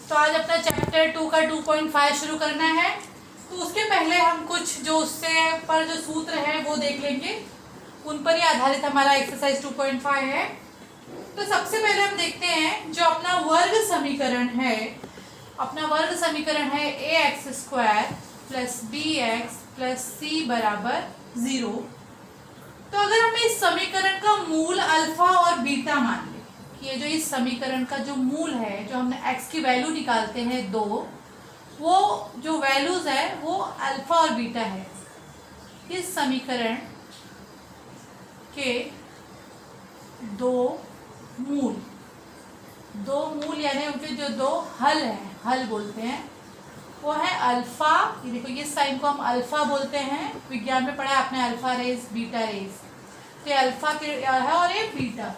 तो आज अपना चैप्टर 2 का 2.5 शुरू करना है। तो उसके पहले हम कुछ जो उससे पर जो सूत्र है वो देख लेंगे, उन पर ही आधारित हमारा एक्सरसाइज 2.5 है। तो सबसे पहले हम देखते हैं जो अपना वर्ग समीकरण है, अपना वर्ग समीकरण है ax² plus bx plus c बराबर 0। तो अगर हम इस समीकरण का मूल अल्फा और बीटा मान लें कि ये जो इस समीकरण का जो मूल है, जो हमने x की वैल्यू निकालते हैं 2, वो जो वैल्यूज है वो अल्फा और बीटा है। इस समीकरण के दो मूल यानी उनके जो दो हल हैं, हल बोलते हैं, वो है अल्फा। ये देखो, ये साइन को हम अल्फा बोलते हैं, विज्ञान में पढ़ा है आपने अल्फा रेज बीटा रेज। तो ये अल्फा के है और ये बीटा।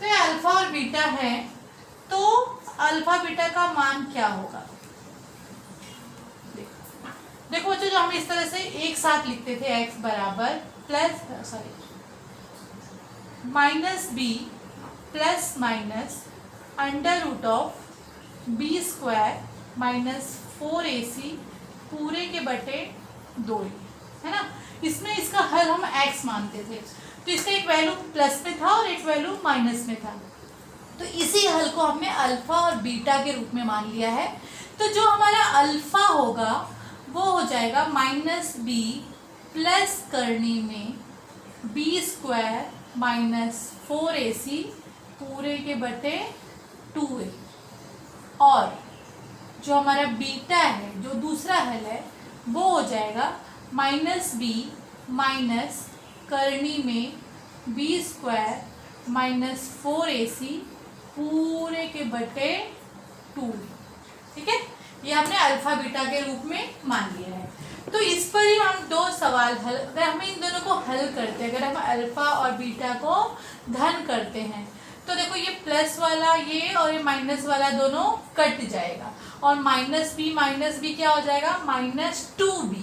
तो ये अल्फा और बीटा है, तो अल्फा बीटा का मान क्या होगा? देखो बच्चों, जो हम इस तरह से एक साथ लिखते थे x बराबर plus minus B plus minus under root of b² minus 4ac पूरे के बटे 2, है ना। इसमें इसका हल हम x मानते थे, तो इसका एक वैल्यू प्लस में था और एक वैल्यू माइनस में था। तो इसी हल को हमने अल्फा और बीटा के रूप में मान लिया है। तो जो हमारा अल्फा होगा वो हो जाएगा माइनस बी प्लस करनी में b² माइनस 4ac पूरे के बटे 2a। और जो हमारा बीटा है, जो दूसरा हल है, वो हो जाएगा माइनस बी माइनस करनी में b² माइनस 4ac पूरे के बटे 2। ठीक है, ये हमने अल्फा बीटा के रूप में मान लिया है। तो इस पर ही हम दो सवाल हल, अगर हम इन दोनों को हल करते हैं, अगर हम अल्फा और बीटा को धन करते हैं, तो देखो ये प्लस वाला ये और ये माइनस वाला दोनों कट जाएगा, और माइनस बी क्या हो जाएगा? माइनस 2b,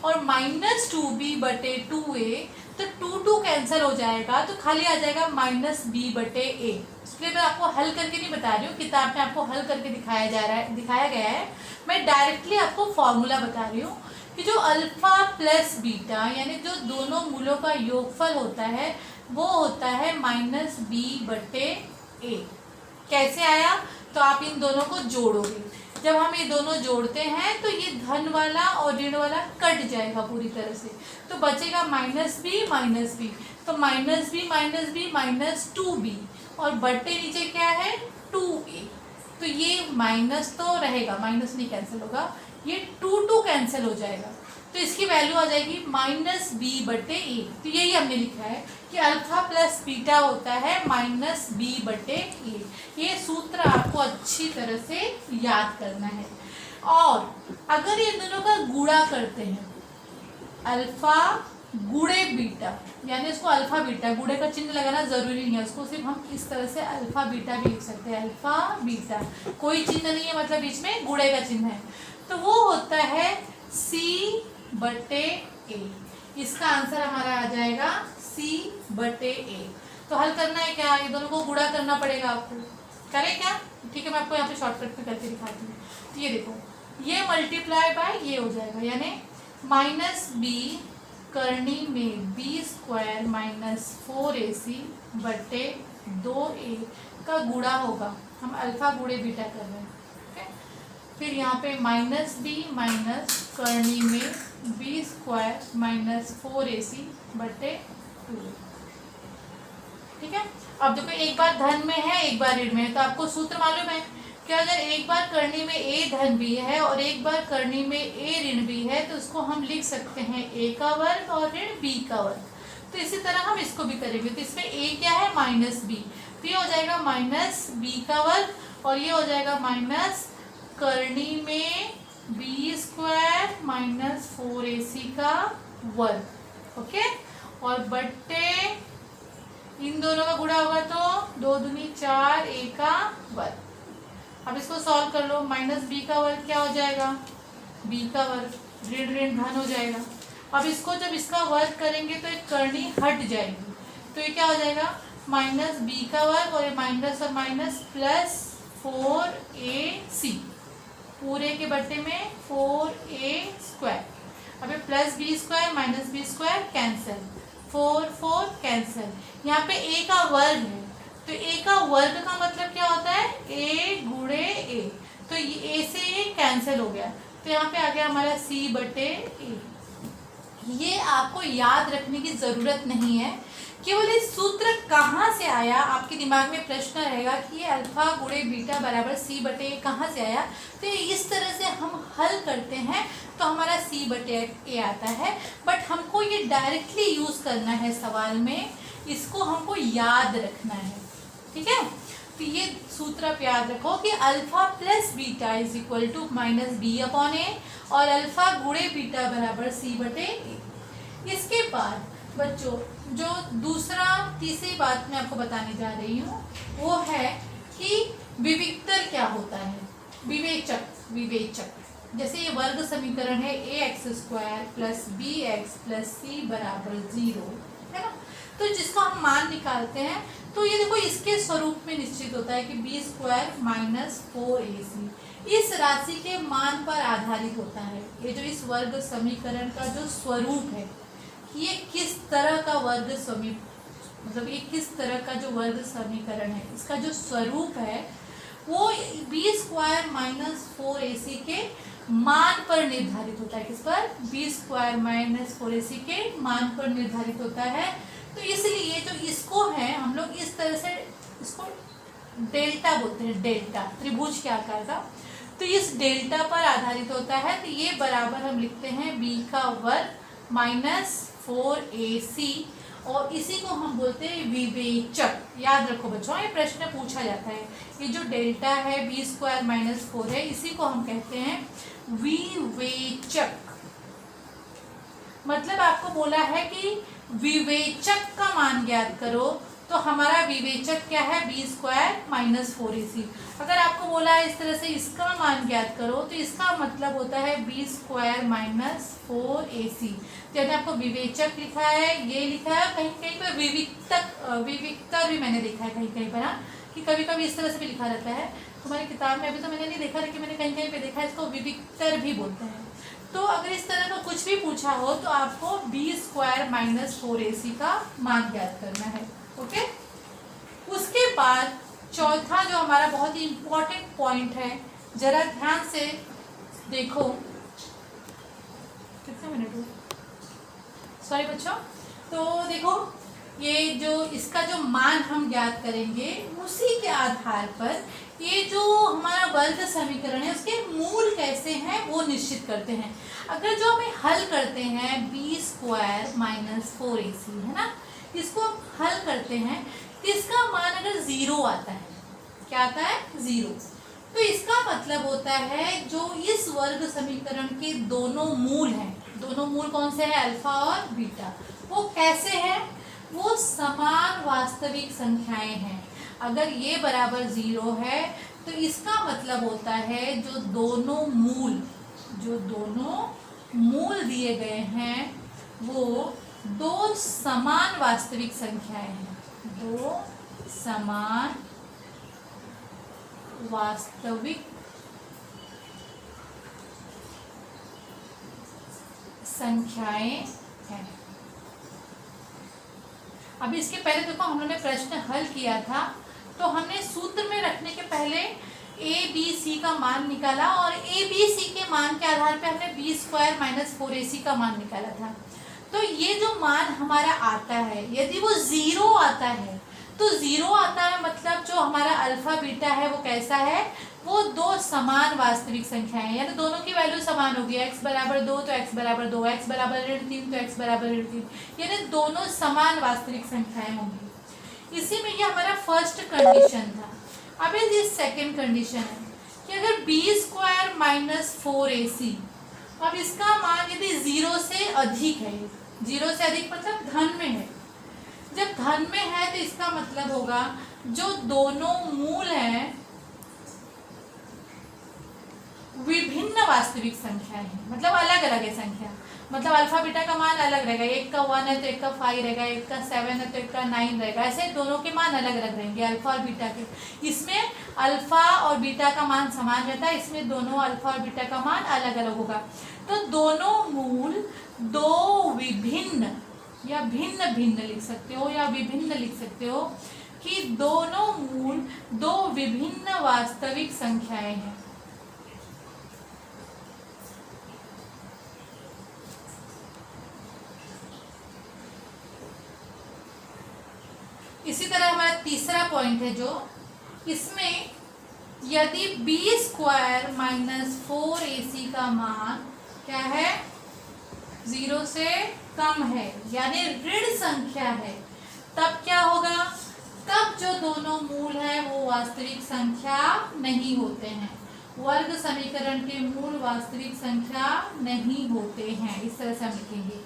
और माइनस 2b बटे 2a, तो 2 कैंसिल हो जाएगा, तो खाली आ जाएगा माइनस b बटे a। इसलिए मैं आपको हल करके नहीं बता रही हूँ, किताब में आपको हल करके दिखाया गया है। मैं डायरेक्टली आपको फॉर्मूला बता रही हूँ कि जो अल्फा प्लस बीटा यानी जो दोनों मूलों का योगफल होता है वो होता है माइनस b बटे a। कैसे आया? तो आप इन दोनों को जोड़ोगे, जब हम ये दोनों जोड़ते हैं तो ये धन वाला और ऋण वाला कट जाएगा पूरी तरह से, तो बचेगा माइनस बी, तो माइनस बी माइनस 2b, और बटे नीचे क्या है? 2a। तो ये माइनस तो रहेगा, माइनस नहीं कैंसिल होगा, ये 2 कैंसिल हो जाएगा, तो इसकी वैल्यू आ जाएगी माइनस b बटे a। तो यही हमने लिखा है कि अल्फा प्लस बीटा होता है माइनस b बटे a। ये सूत्र आपको अच्छी तरह से याद करना है। और अगर ये दोनों का गुणा करते हैं, अल्फा गुणे बीटा, यानी इसको अल्फा बीटा, गुणे का चिन्ह लगाना जरूरी नहीं है, उसको सिर्फ हम इस तरह से अल्फा बीटा भी लिख सकते हैं। अल्फा बीटा कोई चिन्ह नहीं है, मतलब बीच में गुणे का चिन्ह है, तो वो होता है c बटे a। इसका आंसर हमारा आ जाएगा c बटे a। तो हल करना है क्या? ये दोनों को गुणा करना पड़ेगा आपको। करें क्या? ठीक है, मैं आपको यहाँ पे शॉर्टकट में करके दिखाती हूँ। तो ये देखो, ये मल्टीप्लाई बाय ये हो जाएगा, यानी माइनस b करनी में b² माइनस 4ac बटे 2a का गुणा होगा। हम अल्फा गुणे बीटा कर रहे हैं। ठीक है, फिर यहाँ पे माइनस b माइनस करनी में b² माइनस 4ac बटे 2। ठीक है, अब देखो एक बार धन में है एक बार ऋण में है, तो आपको सूत्र मालूम है कि अगर एक बार करनी में a धन भी है और एक बार करनी में a ऋण भी है, तो उसको हम लिख सकते हैं a का वर्ग और ऋण b का वर्ग। तो इसी तरह हम इसको भी करेंगे, तो इसमें a क्या है? माइनस b, तो ये हो जाएगा माइनस b का वर्ग, और ये हो जाएगा माइनस करनी में b² माइनस 4ac का वर्ग। ओके, और बट्टे इन दोनों का गुणा होगा तो 2 दूनी 4 a का वर्ग। अब इसको सॉल्व कर लो, माइनस b का वर्ग क्या हो जाएगा? b का वर्ग, ऋण ऋण धन हो जाएगा। अब इसको जब इसका वर्ग करेंगे तो एक करनी हट जाएगी, तो ये क्या हो जाएगा? माइनस b का वर्ग और ये माइनस और माइनस प्लस 4ac। पूरे के बटे में 4a²। अब plus B square minus B square cancel, 4 cancel. यहाँ पे a का वर्ग है, तो a का वर्ग का मतलब क्या होता है, a गुणे a, तो ये a से a कैंसिल हो गया, तो यहाँ पे आ गया हमारा c/a। ये आपको याद रखने की जरूरत नहीं है, केवल इस सूत्र कहाँ से आया, आपके दिमाग में प्रश्न रहेगा कि ये अल्फा गुणे बीटा बराबर c/a कहाँ से आया। तो इस तरह से हम हल करते हैं तो हमारा c/a आता है, बट हमको ये डायरेक्टली यूज करना है सवाल में, इसको हमको याद रखना है, ठीक है। तो ये सूत्र आप याद रखो कि alpha plus beta is equal to -b/a और अल्फा गुणे बीटा बराबर c/a। इसके बाद बच्चों जो तीसरी बात मैं आपको बताने जा रही हूँ वो है कि विविक्तर क्या होता है। विवेचक जैसे ये वर्ग समीकरण है ax² + bx + c = 0, है ना। तो जिसका हम मान निकालते हैं तो ये देखो इसके स्वरूप में निश्चित होता है कि b² - 4ac इस राशि के मान पर आधारित होता है। ये जो इस वर्ग समीकरण का जो स्वरूप है, ये किस तरह का वर्ग मतलब ये किस तरह का जो वर्ग समीकरण है, इसका जो स्वरूप है वो b² - 4ac के मान पर निर्धारित होता है। किस पर, b² - 4ac के मान पर निर्धारित होता है। तो इसलिए जो इसको है हम लोग इस तरह से इसको डेल्टा बोलते हैं, डेल्टा त्रिभुज के आकार का। तो इस डेल्टा पर आधारित होता है, तो ये बराबर हम लिखते हैं b² - 4ac और इसी को हम बोलते हैं विवेचक। याद रखो बच्चों, ये प्रश्न पूछा जाता है, ये जो डेल्टा है b² - 4 है, इसी को हम कहते हैं विवेचक। मतलब आपको बोला है कि विवेचक का मान ज्ञात करो, तो हमारा विवेचक क्या है, b² - 4ac। अगर आपको बोला है इस तरह से इसका मान ज्ञात करो, तो इसका मतलब होता है b² - 4ac। जैसे आपको विवेचक लिखा है, ये लिखा है, कहीं कहीं पर विविक्तर भी मैंने देखा है कहीं कहीं पर, हाँ, कि कभी कभी इस तरह से भी लिखा रहता है। तुम्हारी किताब में अभी तो मैंने नहीं देखा, लेकिन मैंने कहीं कहीं पे देखा है, इसको विविक्तर भी बोलते हैं। तो अगर इस तरह का कुछ भी पूछा हो तो आपको b² - 4ac का मान ज्ञात करना है, ओके। उसके बाद चौथा जो हमारा बहुत ही इम्पोर्टेंट पॉइंट है, जरा ध्यान से देखो, कितने मिनट हुए, सॉरी बच्चों। तो देखो ये जो इसका जो मान हम ज्ञात करेंगे, उसी के आधार पर ये जो हमारा वर्ग समीकरण है उसके मूल कैसे हैं वो निश्चित करते हैं। अगर जो हमें हल करते हैं b² - 4ac, है ना, इसको हम हल करते हैं तो इसका मान अगर 0 आता है, क्या आता है, 0, तो इसका मतलब होता है जो इस वर्ग समीकरण के दोनों मूल हैं, दोनों मूल कौन से हैं, अल्फा और बीटा, वो कैसे हैं, वो समान वास्तविक संख्याएं हैं। अगर ये बराबर 0 है तो इसका मतलब होता है जो दोनों मूल दिए गए हैं वो दो समान वास्तविक संख्याएं हैं, दो समान वास्तविक संख्याएं हैं। अब इसके पहले देखो हम लोगों ने प्रश्न हल किया था, तो हमने सूत्र में रखने के पहले a b c का मान निकाला और a b c के मान के आधार पे हमने b² - 4ac का मान निकाला था। तो ये जो मान हमारा आता है, यदि वो 0 आता है, तो 0 आता है मतलब जो हमारा अल्फा बीटा है वो कैसा है, वो दो समान वास्तविक संख्याएं, यानी दोनों की वैल्यू समान होगी। x = 2 तो x = 2, x = 3 तो x = 3, यानी दोनों समान वास्तविक संख्याएं होंगी। इसी में ये हमारा फर्स्ट कंडीशन था। अब ये सेकंड कंडीशन है कि अगर b² - 4ac, अब इसका मान यदि 0 से अधिक है, 0 से अधिक मतलब धन में है, जब धन में है तो इसका मतलब होगा जो दोनों मूल हैं विभिन्न वास्तविक संख्याएं हैं, मतलब अलग अलग है संख्या। मतलब अल्फा बीटा का मान अलग रहेगा, एक का 1 है तो एक का 5 रहेगा, एक का 7 है तो एक का 9 रहेगा, ऐसे दोनों के मान अलग अलग रहेंगे अल्फा और बीटा के। इसमें अल्फा और बीटा का मान समान रहता है, इसमें दोनों अल्फा और बीटा का मान अलग अलग होगा। तो दोनों मूल दो विभिन्न या भिन्न भिन्न लिख सकते हो या विभिन्न लिख सकते हो कि दोनों मूल दो विभिन्न वास्तविक संख्याएं हैं। इसी तरह हमारा तीसरा पॉइंट है जो इसमें यदि b² माइनस 4ac का मान क्या है, 0 से कम है यानी ऋण संख्या है, तब क्या होगा, तब जो दोनों मूल है वो वास्तविक संख्या नहीं होते हैं। वर्ग समीकरण के मूल वास्तविक संख्या नहीं होते हैं। इस तरह से हम लिखेंगे,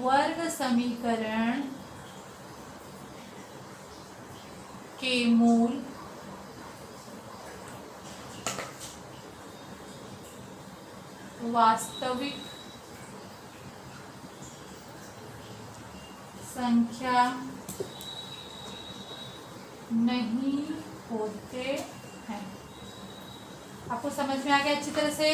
वर्ग समीकरण के मूल वास्तविक संख्या नहीं होते हैं। आपको समझ में आ गया अच्छी तरह से?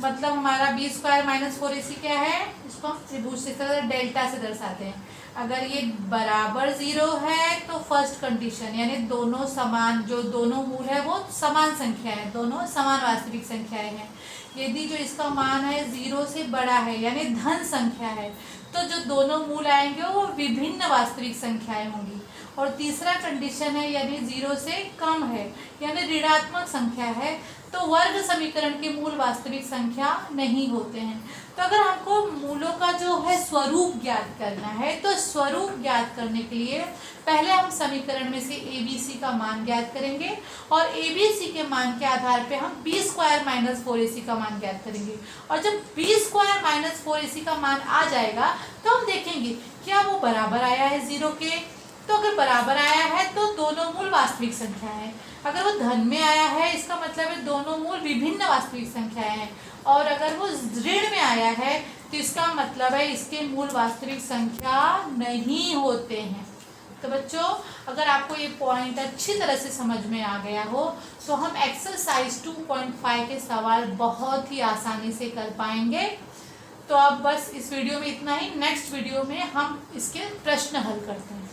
मतलब हमारा b² माइनस 4ac क्या है, इसको हम त्रिभुज से डेल्टा से दर्शाते हैं। अगर ये बराबर 0 है तो फर्स्ट कंडीशन यानी दोनों समान, जो दोनों मूल है वो समान संख्या है, दोनों समान वास्तविक संख्याएं हैं। यदि जो इसका मान है 0 से बड़ा है यानी धन संख्या है, तो जो दोनों मूल आएंगे वो विभिन्न वास्तविक संख्याएं होंगी। और तीसरा कंडीशन है यदि 0 से कम है यानी ऋणात्मक संख्या है, तो वर्ग समीकरण के मूल वास्तविक संख्या नहीं होते हैं। तो अगर हमको मूलों का जो है स्वरूप ज्ञात करना है, तो स्वरूप ज्ञात करने के लिए पहले हम समीकरण में से ABC का मान ज्ञात करेंगे और ABC के मान के आधार पे हम b² माइनस 4ac का मान ज्ञात करेंगे। और जब b² माइनस 4ac का मान आ जाएगा तो हम देखेंगे क्या वो बराबर आया है 0 के। तो अगर बराबर आया है तो दोनों मूल वास्तविक संख्या है। अगर वो धन में आया है इसका मतलब है दोनों मूल विभिन्न वास्तविक संख्याएं हैं। और अगर वो ऋण में आया है तो इसका मतलब है इसके मूल वास्तविक संख्या नहीं होते हैं। तो बच्चों, अगर आपको ये पॉइंट अच्छी तरह से समझ में आ गया हो तो हम एक्सरसाइज 2.5 के सवाल बहुत ही आसानी से कर पाएंगे। तो अब बस इस वीडियो में इतना ही। नेक्स्ट वीडियो में हम इसके प्रश्न हल करते हैं।